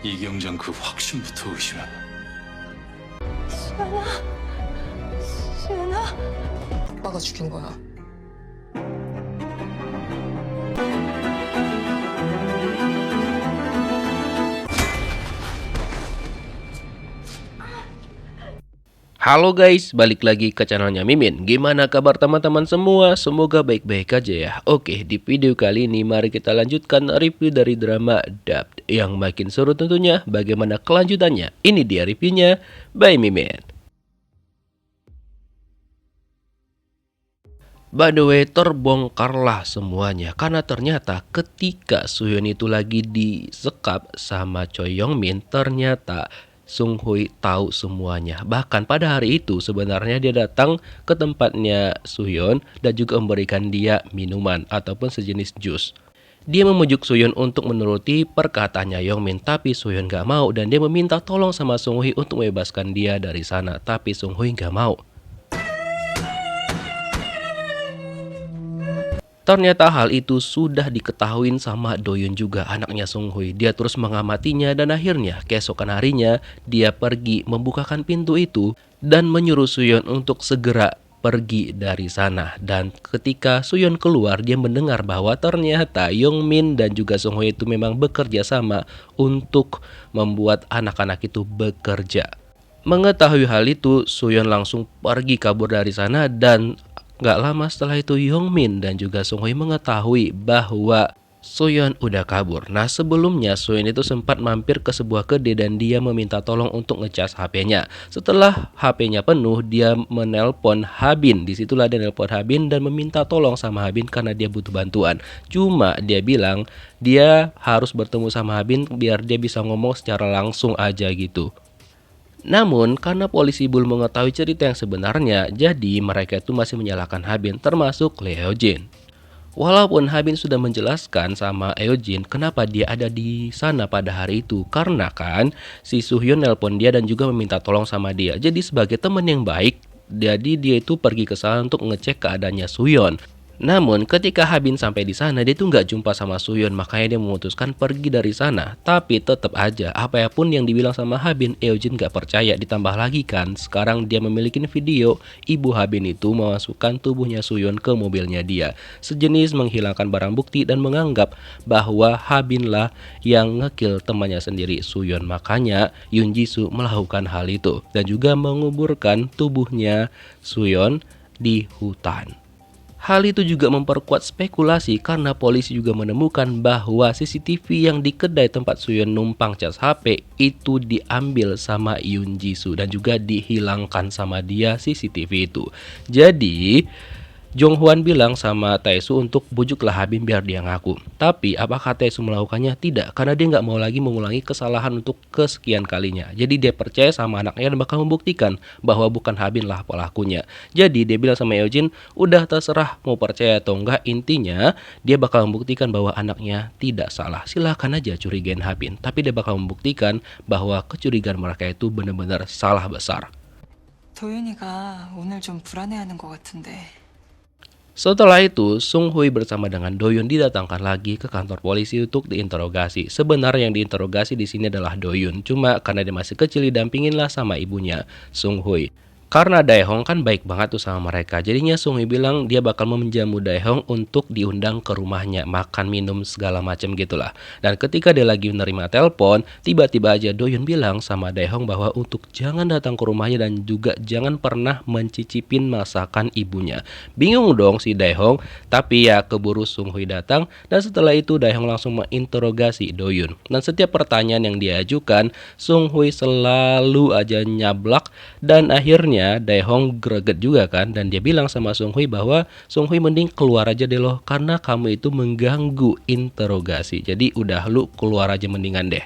이경장 그 확신부터 의심해. 수연아, 수연아. 오빠가 죽인 거야. Halo guys, balik lagi ke channelnya Mimin. Gimana kabar teman-teman semua? Semoga baik-baik aja ya. Oke, di video kali ini mari kita lanjutkan review dari drama Dubbed. Yang makin seru tentunya, bagaimana kelanjutannya? Ini dia reviewnya by Mimin. By the way, terbongkarlah semuanya karena ternyata ketika Suhyun itu lagi disekap sama Choi Young Min, ternyata Sung Hui tahu semuanya. Bahkan pada hari itu sebenarnya dia datang ke tempatnya Suhyun dan juga memberikan dia minuman ataupun sejenis jus. Dia memujuk Suhyun untuk menuruti perkataannya Young Min, tapi Suhyun gak mau dan dia meminta tolong sama Sung Hui untuk membebaskan dia dari sana, tapi Sung Hui gak mau. Ternyata hal itu sudah diketahui sama Doyun juga, anaknya Sung Hui. Dia terus mengamatinya dan akhirnya keesokan harinya dia pergi membukakan pintu itu dan menyuruh Suhyun untuk segera pergi dari sana. Dan ketika Suhyun keluar, dia mendengar bahwa ternyata Young Min dan juga Sung Hui itu memang bekerja sama untuk membuat anak-anak itu bekerja. Mengetahui hal itu, Suhyun langsung pergi kabur dari sana dan gak lama setelah itu Young Min dan juga Sung Hui mengetahui bahwa Suhyun udah kabur. Nah sebelumnya Suhyun itu sempat mampir ke sebuah kedai dan dia meminta tolong untuk ngecas HP-nya. Setelah HP-nya penuh, dia menelpon Habin. Disitulah dia nelpon Habin dan meminta tolong sama Habin karena dia butuh bantuan. Cuma dia bilang dia harus bertemu sama Habin biar dia bisa ngomong secara langsung aja gitu. Namun karena polisi belum mengetahui cerita yang sebenarnya, jadi mereka itu masih menyalahkan Habin termasuk Lee Hyo-jin. Walaupun Habin sudah menjelaskan sama Hyo-jin kenapa dia ada di sana pada hari itu, karena kan si Suhyun nelpon dia dan juga meminta tolong sama dia. Jadi sebagai teman yang baik, jadi dia itu pergi ke sana untuk ngecek keadaannya Suhyun. Namun ketika Habin sampai di sana, dia tuh nggak jumpa sama Suhyun, makanya dia memutuskan pergi dari sana. Tapi tetap aja, apapun yang dibilang sama Habin, Hyo-jin nggak percaya. Ditambah lagi kan, sekarang dia memiliki video ibu Habin itu memasukkan tubuhnya Suhyun ke mobilnya dia, sejenis menghilangkan barang bukti dan menganggap bahwa Habin lah yang ngekill temannya sendiri Suhyun. Makanya Yoon Jisoo melakukan hal itu dan juga menguburkan tubuhnya Suhyun di hutan. Hal itu juga memperkuat spekulasi karena polisi juga menemukan bahwa CCTV yang di kedai tempat Suhyun numpang cas HP itu diambil sama Yoon Jisoo dan juga dihilangkan sama dia CCTV itu. Jadi Jong Hwan bilang sama Tae-soo untuk bujuklah Habin biar dia ngaku. Tapi apakah Tae-soo melakukannya? Tidak, karena dia nggak mau lagi mengulangi kesalahan untuk kesekian kalinya. Jadi dia percaya sama anaknya dan bakal membuktikan bahwa bukan Habin lah pelakunya. Jadi dia bilang sama Hyo-jin, udah terserah mau percaya atau enggak, intinya dia bakal membuktikan bahwa anaknya tidak salah. Silahkan aja curigain Habin, tapi dia bakal membuktikan bahwa kecurigaan mereka itu benar-benar salah besar. 도윤이가 오늘 좀 불안해하는 것 같은데. Setelah itu, Sung Hui bersama dengan Doyun didatangkan lagi ke kantor polisi untuk diinterogasi. Sebenarnya yang diinterogasi di sini adalah Doyun, cuma karena dia masih kecil didampinginlah sama ibunya, Sung Hui. Karena Dae-hong kan baik banget tuh sama mereka, jadinya Sung Hui bilang dia bakal menjamu Dae-hong untuk diundang ke rumahnya, makan minum segala macam gitulah. Dan ketika dia lagi menerima telepon, tiba-tiba aja Doyun bilang sama Dae-hong bahwa untuk jangan datang ke rumahnya dan juga jangan pernah mencicipin masakan ibunya. Bingung dong si Dae-hong, tapi ya keburu Sung Hui datang dan setelah itu Dae-hong langsung menginterogasi Doyun. Dan setiap pertanyaan yang dia ajukan, Sung Hui selalu aja nyablak dan akhirnya Dae-hong greget juga kan, dan dia bilang sama Sung Hui bahwa Sung Hui mending keluar aja deh loh karena kamu itu mengganggu interogasi. Jadi udah lu keluar aja mendingan deh.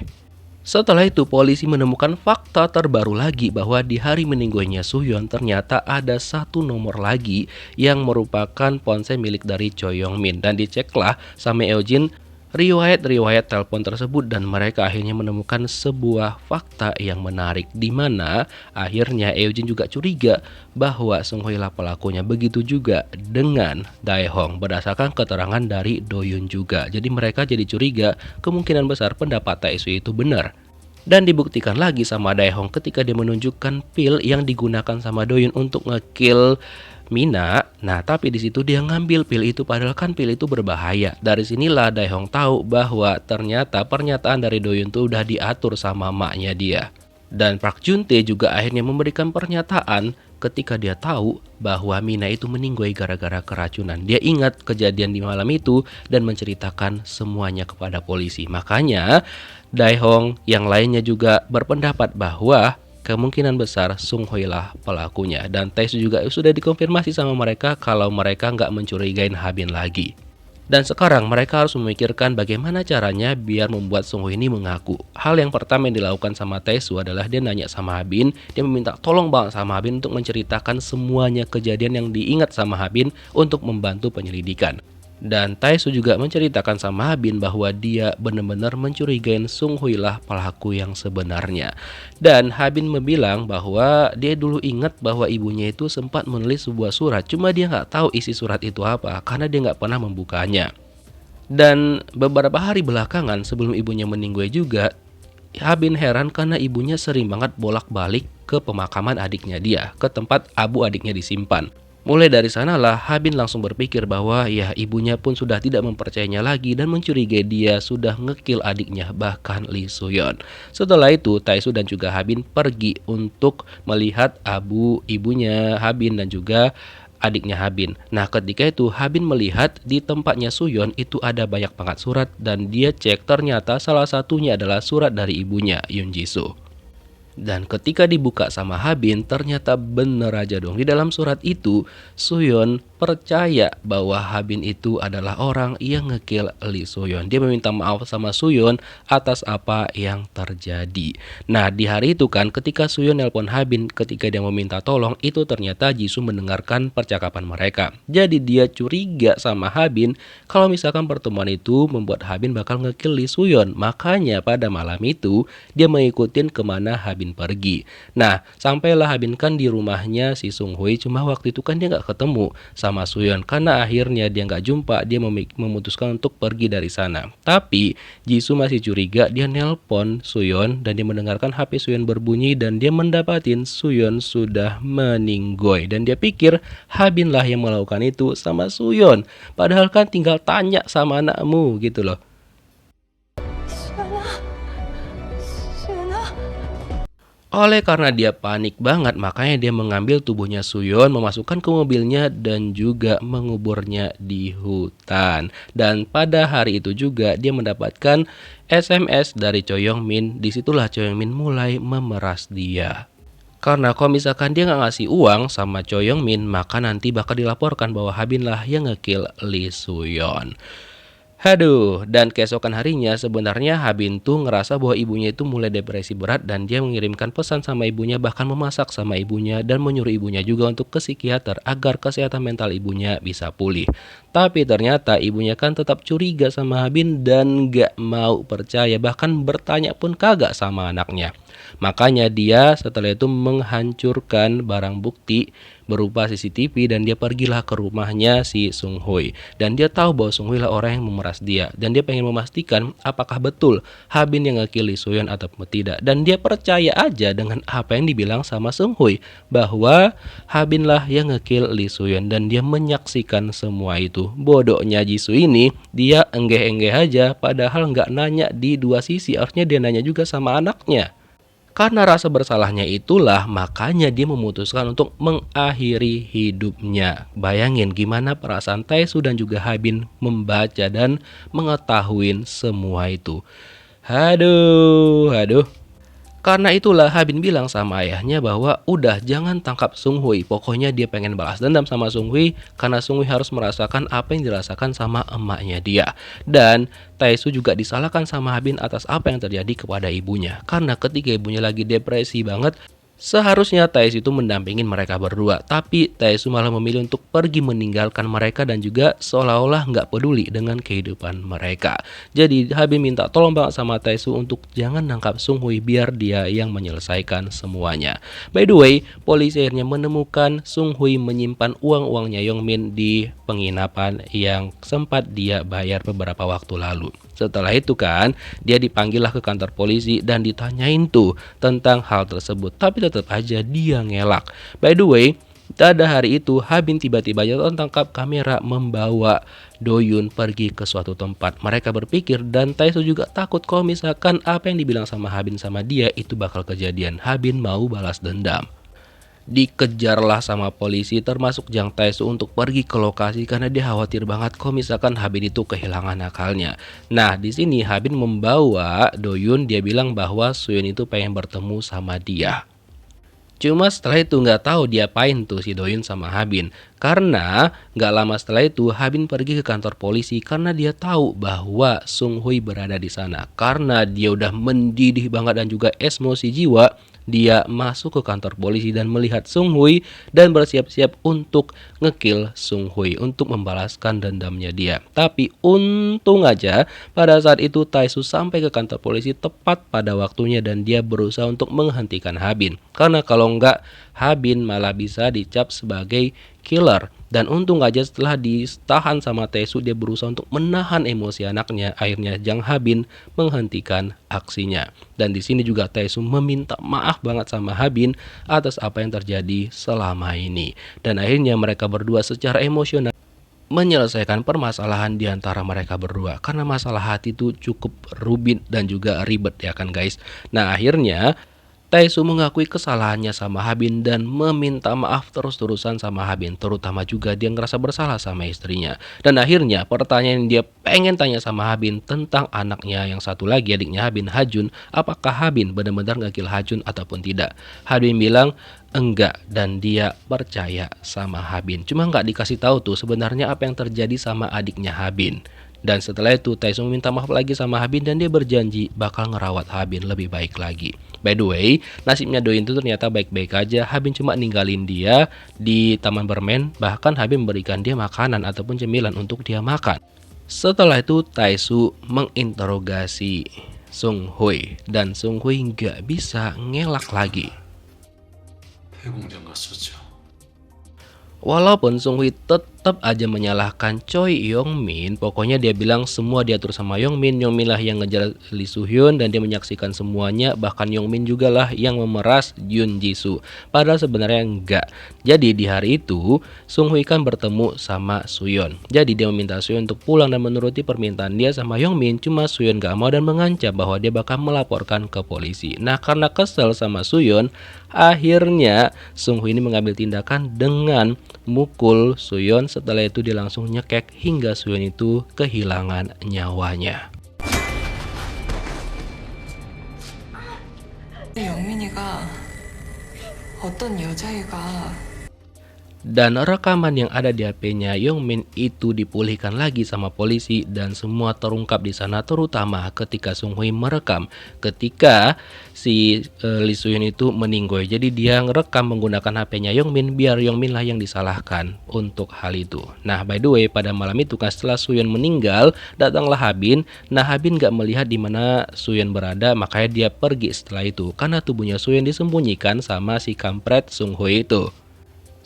Setelah itu polisi menemukan fakta terbaru lagi bahwa di hari meninggalnya Suhyun ternyata ada satu nomor lagi yang merupakan ponsel milik dari Choi Young Min dan diceklah sama Hyo-jin riwayat-riwayat telepon tersebut dan mereka akhirnya menemukan sebuah fakta yang menarik di mana akhirnya Hyo-jin juga curiga bahwa Sung Hui lah pelakunya. Begitu juga dengan Dae-hong berdasarkan keterangan dari Doyun juga. Jadi mereka jadi curiga kemungkinan besar pendapat Tae-soo itu benar. Dan dibuktikan lagi sama Daehong ketika dia menunjukkan pil yang digunakan sama Doyun untuk ngekill Mina. Nah, tapi di situ dia ngambil pil itu padahal kan pil itu berbahaya. Dari sinilah Daehong tahu bahwa ternyata pernyataan dari Doyun tuh udah diatur sama maknya dia. Dan Park Jun-tae juga akhirnya memberikan pernyataan ketika dia tahu bahwa Mina itu meninggoy gara-gara keracunan. Dia ingat kejadian di malam itu dan menceritakan semuanya kepada polisi. Makanya Daehong yang lainnya juga berpendapat bahwa kemungkinan besar Sung Hoi lah pelakunya. Dan Taesu juga sudah dikonfirmasi sama mereka kalau mereka nggak mencurigain Habin lagi. Dan sekarang mereka harus memikirkan bagaimana caranya biar membuat Sung Hoi ini mengaku. Hal yang pertama yang dilakukan sama Taesu adalah dia nanya sama Habin. Dia meminta tolong banget sama Habin untuk menceritakan semuanya kejadian yang diingat sama Habin untuk membantu penyelidikan. Dan Taesu juga menceritakan sama Habin bahwa dia benar-benar mencurigain Sung Hoi lah pelaku yang sebenarnya. Dan Habin membilang bahwa dia dulu ingat bahwa ibunya itu sempat menulis sebuah surat. Cuma dia nggak tahu isi surat itu apa karena dia nggak pernah membukanya. Dan beberapa hari belakangan sebelum ibunya meninggal juga, Habin heran karena ibunya sering banget bolak-balik ke pemakaman adiknya dia, ke tempat abu adiknya disimpan. Mulai dari sanalah Habin langsung berpikir bahwa ya ibunya pun sudah tidak mempercayainya lagi dan mencurigai dia sudah ngekill adiknya, bahkan Lee Soo-yeon. Setelah itu Taesu dan juga Habin pergi untuk melihat abu ibunya Habin dan juga adiknya Habin. Nah, ketika itu Habin melihat di tempatnya Soo-yeon itu ada banyak banget surat dan dia cek ternyata salah satunya adalah surat dari ibunya Yoon Ji-soo. Dan ketika dibuka sama Habin, ternyata bener aja dong. Di dalam surat itu, Soo-yeon percaya bahwa Habin itu adalah orang yang ngekill Lee Soo-yeon. Dia meminta maaf sama Soo-yeon atas apa yang terjadi. Nah, di hari itu kan ketika Soo-yeon nelpon Habin ketika dia meminta tolong, itu ternyata Jisoo mendengarkan percakapan mereka. Jadi dia curiga sama Habin kalau misalkan pertemuan itu membuat Habin bakal ngekill Lee Soo-yeon. Makanya pada malam itu dia mengikutin kemana Habin pergi. Nah, sampailah Habin kan di rumahnya si Sung Hoi, cuma waktu itu kan dia nggak ketemu sama Soo-yeon karena akhirnya dia nggak jumpa, dia memutuskan untuk pergi dari sana. Tapi Jisoo masih curiga, dia nelpon Soo-yeon dan dia mendengarkan HP Soo-yeon berbunyi dan dia mendapatin Soo-yeon sudah meninggoy dan dia pikir Habin lah yang melakukan itu sama Soo-yeon. Padahal kan tinggal tanya sama anakmu gitu loh. Oleh karena dia panik banget, makanya dia mengambil tubuhnya Soo-yeon, memasukkan ke mobilnya dan juga menguburnya di hutan. Dan pada hari itu juga dia mendapatkan SMS dari Choi Young-min. Disitulah Choi Young-min mulai memeras dia. Karena kalau misalkan dia nggak ngasih uang sama Choi Young-min, maka nanti bakal dilaporkan bahwa Habin lah yang ngekill Lee Soo-yeon. Aduh, dan keesokan harinya sebenarnya Habin tuh ngerasa bahwa ibunya itu mulai depresi berat dan dia mengirimkan pesan sama ibunya, bahkan memasak sama ibunya dan menyuruh ibunya juga untuk ke psikiater agar kesehatan mental ibunya bisa pulih. Tapi ternyata ibunya kan tetap curiga sama Habin dan gak mau percaya, bahkan bertanya pun kagak sama anaknya. Makanya dia setelah itu menghancurkan barang bukti berupa CCTV dan dia pergilah ke rumahnya si Sung Hoi. Dan dia tahu bahwa Sung Hoi lah orang yang memeras dia. Dan dia pengen memastikan apakah betul Habin yang ngekill Lee Soo-yeon atau tidak. Dan dia percaya aja dengan apa yang dibilang sama Sung Hoi, bahwa Habin lah yang ngekill Lee Soo-yeon. Dan dia menyaksikan semua itu. Bodohnya Jisoo ini, dia enggeh-enggeh aja padahal nggak nanya di dua sisi. Harusnya dia nanya juga sama anaknya. Karena rasa bersalahnya itulah makanya dia memutuskan untuk mengakhiri hidupnya. Bayangin gimana perasaan Taesu dan juga Habin membaca dan mengetahui semua itu. Aduh. Karena itulah Habin bilang sama ayahnya bahwa udah jangan tangkap Sung Hoi. Pokoknya dia pengen balas dendam sama Sung Hoi karena Sung Hoi harus merasakan apa yang dirasakan sama emaknya dia. Dan Taesu juga disalahkan sama Habin atas apa yang terjadi kepada ibunya. Karena ketika ibunya lagi depresi banget, Seharusnya Taesu itu mendampingin mereka berdua, tapi Taesu malah memilih untuk pergi meninggalkan mereka dan juga seolah-olah nggak peduli dengan kehidupan mereka. Jadi Habin minta tolong banget sama Taesu untuk jangan nangkap Sung Hui biar dia yang menyelesaikan semuanya. By the way, polisi akhirnya menemukan Sung Hui menyimpan uang-uangnya Yongmin di penginapan yang sempat dia bayar beberapa waktu lalu. Setelah itu kan, dia dipanggil lah ke kantor polisi dan ditanyain tuh tentang hal tersebut. Tapi tetap aja dia ngelak. By the way, pada hari itu Habin tiba-tiba tertangkap kamera membawa Doyun pergi ke suatu tempat. Mereka berpikir dan Taesu juga takut kalau misalkan apa yang dibilang sama Habin sama dia itu bakal kejadian. Habin mau balas dendam. Dikejarlah sama polisi termasuk Jang Taesu untuk pergi ke lokasi karena dia khawatir banget kalau misalkan Habin itu kehilangan akalnya. Nah, di sini Habin membawa Doyun, dia bilang bahwa Suyun itu pengen bertemu sama dia. Cuma setelah itu nggak tahu diapain tuh si Doyun sama Habin. Karena nggak lama setelah itu Habin pergi ke kantor polisi karena dia tahu bahwa Sung Hui berada di sana. Karena dia udah mendidih banget dan juga emosi jiwa, dia masuk ke kantor polisi dan melihat Sung Hui dan bersiap-siap untuk ngekill Sung Hui untuk membalaskan dendamnya dia. Tapi untung aja pada saat itu Taesu sampai ke kantor polisi tepat pada waktunya dan dia berusaha untuk menghentikan Habin. Karena kalau enggak, Habin malah bisa dicap sebagai killer. Dan untung aja setelah ditahan sama Taesu, dia berusaha untuk menahan emosi anaknya. Akhirnya Jang Habin menghentikan aksinya. Dan di sini juga Taesu meminta maaf banget sama Habin atas apa yang terjadi selama ini. Dan akhirnya mereka berdua secara emosional menyelesaikan permasalahan di antara mereka berdua. Karena masalah hati itu cukup rumit dan juga ribet ya kan guys. Nah akhirnya Taesu mengakui kesalahannya sama Habin dan meminta maaf terus-terusan sama Habin. Terutama juga dia ngerasa bersalah sama istrinya. Dan akhirnya pertanyaan yang dia pengen tanya sama Habin tentang anaknya yang satu lagi, adiknya Habin, Hajun. Apakah Habin benar-benar nge-kill Hajun ataupun tidak? Habin bilang enggak dan dia percaya sama Habin. Cuma nggak dikasih tahu tuh sebenarnya apa yang terjadi sama adiknya Habin. Dan setelah itu Taesu meminta maaf lagi sama Habin dan dia berjanji bakal ngerawat Habin lebih baik lagi. By the way, nasibnya Doyun itu ternyata baik-baik aja. Habin cuma ninggalin dia di taman bermain, bahkan Habin memberikan dia makanan ataupun cemilan untuk dia makan. Setelah itu Taesu menginterogasi Sung Hui dan Sung Hui nggak bisa ngelak lagi. 폐공장 갔었죠. Walaupun Sung Hui tetap aja menyalahkan Choi Yong-min, pokoknya dia bilang semua diatur sama Yong-min. Yong-min lah yang ngejar Lee Soo-hyun dan dia menyaksikan semuanya. Bahkan Yong-min juga lah yang memeras Yoon Ji-soo. Padahal sebenarnya enggak. Jadi di hari itu Sung Hui kan bertemu sama Soo-yeon. Jadi dia meminta Soo-yeon untuk pulang dan menuruti permintaan dia sama Yong-min. Cuma Soo-yeon gak mau dan mengancam bahwa dia bakal melaporkan ke polisi. Nah karena kesel sama Soo-yeon, akhirnya Sung Hui ini mengambil tindakan dengan mukul Soo-yeon. Setelah itu dia langsung nyekek hingga Soo-yeon itu kehilangan nyawanya. 영민이가 어떤 여자애가 Dan rekaman yang ada di HP-nya Yongmin itu dipulihkan lagi sama polisi dan semua terungkap di sana, terutama ketika Sung Hui merekam ketika si Lee Soo-hyun itu meninggoy. Jadi dia ngerekam menggunakan HP-nya Yongmin biar Yongmin lah yang disalahkan untuk hal itu. Nah by the way pada malam itu kan setelah Soo-hyun meninggal datanglah Habin. Nah Habin gak melihat di mana Soo-hyun berada, makanya dia pergi setelah itu karena tubuhnya Soo-hyun disembunyikan sama si kampret Sung Hui itu.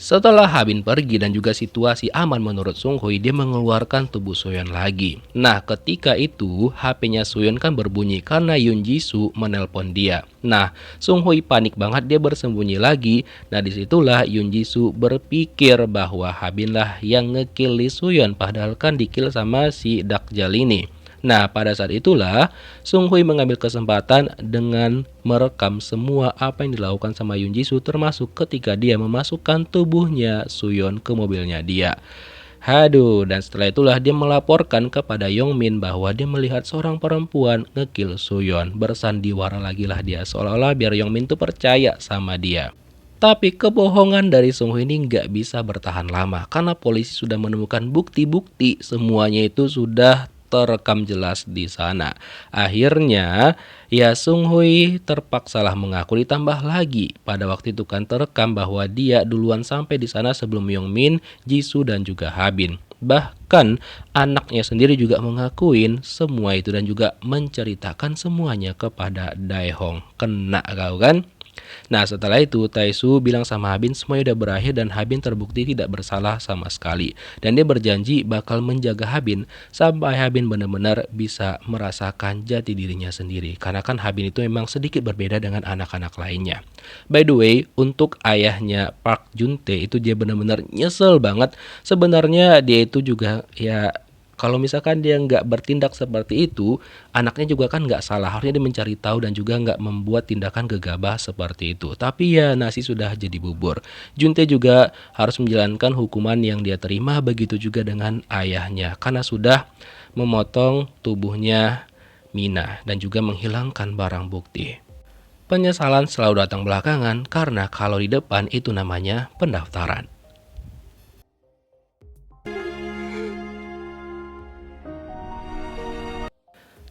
Setelah Habin pergi dan juga situasi aman menurut Sung Hui, dia mengeluarkan tubuh Soo-yeon lagi. Nah ketika itu HP-nya Soo-yeon kan berbunyi karena Yoon Ji-soo menelpon dia. Nah Sung Hui panik banget, dia bersembunyi lagi. Nah disitulah Yoon Ji-soo berpikir bahwa Habin lah yang ngekill Lee Soo-yeon, padahal kan dikill sama si Dakjal ini. Nah pada saat itulah Sung Hui mengambil kesempatan dengan merekam semua apa yang dilakukan sama Yoon Ji-soo, termasuk ketika dia memasukkan tubuhnya Soo-yeon ke mobilnya dia. Haduh, dan setelah itulah dia melaporkan kepada Yongmin bahwa dia melihat seorang perempuan ngekill Soo-yeon. Bersandiwara lagi lah dia seolah-olah biar Yongmin tuh percaya sama dia. Tapi kebohongan dari Sung Hui ini nggak bisa bertahan lama karena polisi sudah menemukan bukti-bukti semuanya itu sudah terekam jelas di sana. Akhirnya ya Sung Hui terpaksalah mengaku, ditambah lagi pada waktu itu kan terekam bahwa dia duluan sampai di sana sebelum Yong Min, Jisoo dan juga Habin. Bahkan anaknya sendiri juga mengakuin semua itu dan juga menceritakan semuanya kepada Daehong. Kena kau kan? Nah setelah itu Taesu bilang sama Habin semuanya udah berakhir dan Habin terbukti tidak bersalah sama sekali. Dan dia berjanji bakal menjaga Habin sampai Habin benar-benar bisa merasakan jati dirinya sendiri. Karena kan Habin itu memang sedikit berbeda dengan anak-anak lainnya. By the way, untuk ayahnya Park Jun-tae itu dia benar-benar nyesel banget. Sebenarnya dia itu juga ya, kalau misalkan dia nggak bertindak seperti itu, anaknya juga kan nggak salah. Harusnya dia mencari tahu dan juga nggak membuat tindakan gegabah seperti itu. Tapi ya nasi sudah jadi bubur. Juntae juga harus menjalankan hukuman yang dia terima, begitu juga dengan ayahnya. Karena sudah memotong tubuhnya Mina dan juga menghilangkan barang bukti. Penyesalan selalu datang belakangan karena kalau di depan itu namanya pendaftaran.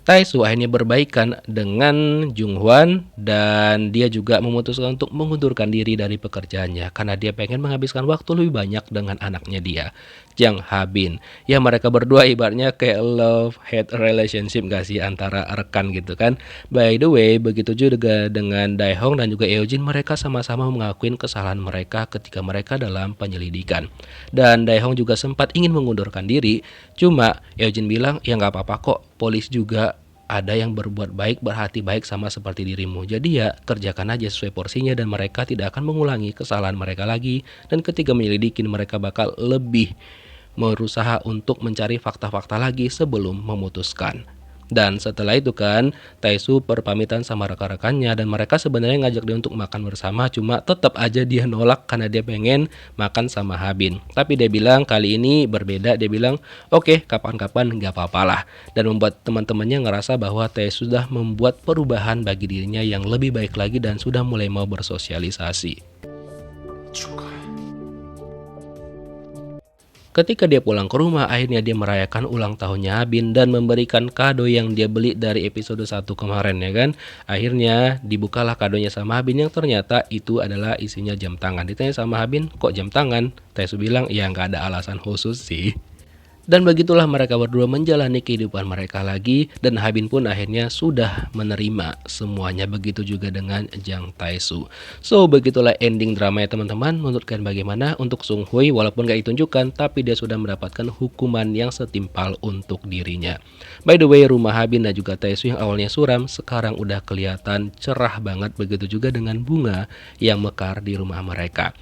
Taesu akhirnya berbaikan dengan Jung Hwan dan dia juga memutuskan untuk mengundurkan diri dari pekerjaannya karena dia pengen menghabiskan waktu lebih banyak dengan anaknya dia, Jang Habin. Ya mereka berdua ibaratnya kayak love-hate relationship gak sih antara rekan gitu kan. By the way, begitu juga dengan Daehong dan juga Eojin, mereka sama-sama mengakuin kesalahan mereka ketika mereka dalam penyelidikan. Dan Daehong juga sempat ingin mengundurkan diri, cuma Eojin bilang ya nggak apa-apa kok, polisi juga ada yang berbuat baik, berhati baik sama seperti dirimu. Jadi ya kerjakan aja sesuai porsinya dan mereka tidak akan mengulangi kesalahan mereka lagi. Dan ketika menyelidikin mereka bakal lebih berusaha untuk mencari fakta-fakta lagi sebelum memutuskan. Dan setelah itu kan Taesu berpamitan sama rekan-rekannya dan mereka sebenarnya ngajak dia untuk makan bersama, cuma tetap aja dia nolak karena dia pengen makan sama Habin. Tapi dia bilang kali ini berbeda, dia bilang oke, kapan-kapan gak apa-apa lah. Dan membuat teman-temannya ngerasa bahwa Taesu sudah membuat perubahan bagi dirinya yang lebih baik lagi dan sudah mulai mau bersosialisasi. 축하해. Ketika dia pulang ke rumah, akhirnya dia merayakan ulang tahunnya Habin dan memberikan kado yang dia beli dari episode 1 kemarin ya kan. Akhirnya dibukalah kadonya sama Habin yang ternyata itu adalah isinya jam tangan. Ditanya sama Habin, kok jam tangan? Taesu bilang, ya nggak ada alasan khusus sih. Dan begitulah mereka berdua menjalani kehidupan mereka lagi dan Habin pun akhirnya sudah menerima semuanya, begitu juga dengan Jang Taesu. So begitulah ending drama ya teman-teman. Menurut kalian bagaimana? Untuk Sung Hui walaupun gak ditunjukkan tapi dia sudah mendapatkan hukuman yang setimpal untuk dirinya. By the way, rumah Habin dan juga Taesu yang awalnya suram sekarang udah kelihatan cerah banget, begitu juga dengan bunga yang mekar di rumah mereka.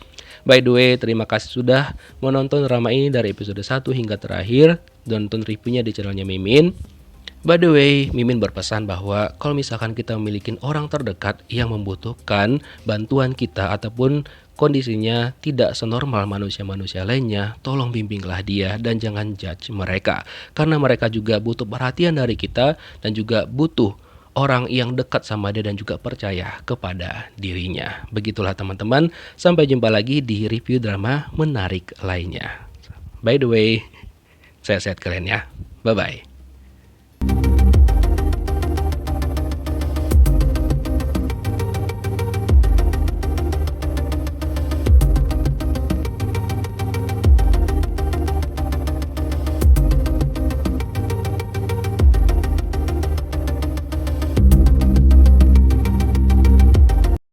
By the way, terima kasih sudah menonton drama ini dari episode 1 hingga terakhir. Nonton reviewnya di channelnya Mimin. By the way, Mimin berpesan bahwa kalau misalkan kita memiliki orang terdekat yang membutuhkan bantuan kita ataupun kondisinya tidak senormal manusia-manusia lainnya, tolong bimbinglah dia dan jangan judge mereka. Karena mereka juga butuh perhatian dari kita dan juga butuh orang yang dekat sama dia dan juga percaya kepada dirinya. Begitulah teman-teman, sampai jumpa lagi di review drama menarik lainnya. By the way, sehat-sehat kalian ya. Bye-bye.